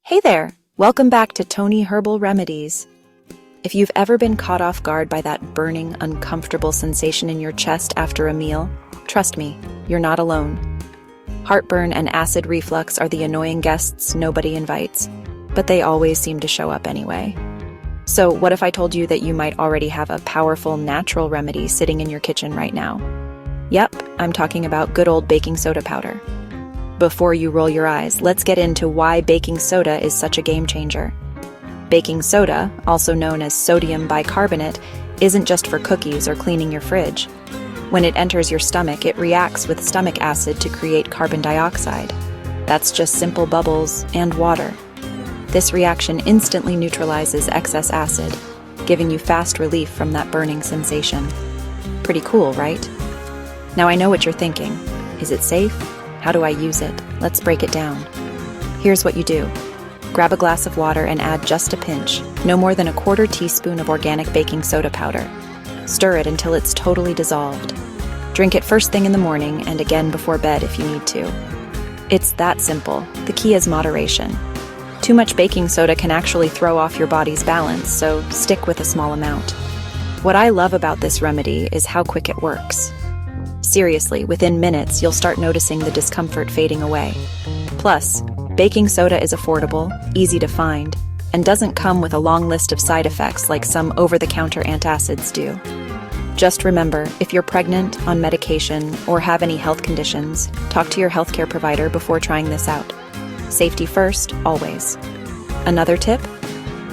Hey there! Welcome back to Tony Herbal Remedies. If you've ever been caught off guard by that burning, uncomfortable sensation in your chest after a meal, trust me, you're not alone. Heartburn and acid reflux are the annoying guests nobody invites, but they always seem to show up anyway. So what if I told you that you might already have a powerful natural remedy sitting in your kitchen right now? Yep, I'm talking about good old baking soda powder. Before you roll your eyes, let's get into why baking soda is such a game changer. Baking soda, also known as sodium bicarbonate, isn't just for cookies or cleaning your fridge. When it enters your stomach, it reacts with stomach acid to create carbon dioxide. That's just simple bubbles and water. This reaction instantly neutralizes excess acid, giving you fast relief from that burning sensation. Pretty cool, right? Now I know what you're thinking. Is it safe? How do I use it? Let's break it down. Here's what you do. Grab a glass of water and add just a pinch, no more than a quarter teaspoon of organic baking soda powder. Stir it until it's totally dissolved. Drink it first thing in the morning and again before bed if you need to. It's that simple. The key is moderation. Too much baking soda can actually throw off your body's balance, so stick with a small amount. What I love about this remedy is how quick it works. Seriously, within minutes, you'll start noticing the discomfort fading away. Plus, baking soda is affordable, easy to find, and doesn't come with a long list of side effects like some over-the-counter antacids do. Just remember, if you're pregnant, on medication, or have any health conditions, talk to your healthcare provider before trying this out. Safety first, always. Another tip?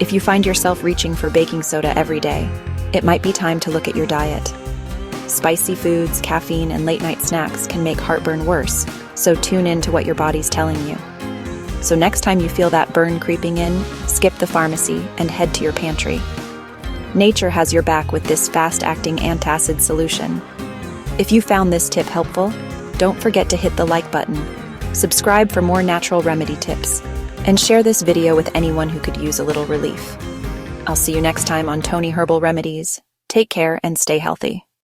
If you find yourself reaching for baking soda every day, it might be time to look at your diet. Spicy foods, caffeine, and late-night snacks can make heartburn worse, so tune in to what your body's telling you. So next time you feel that burn creeping in, skip the pharmacy and head to your pantry. Nature has your back with this fast-acting antacid solution. If you found this tip helpful, don't forget to hit the like button, subscribe for more natural remedy tips, and share this video with anyone who could use a little relief. I'll see you next time on Tony Herbal Remedies. Take care and stay healthy.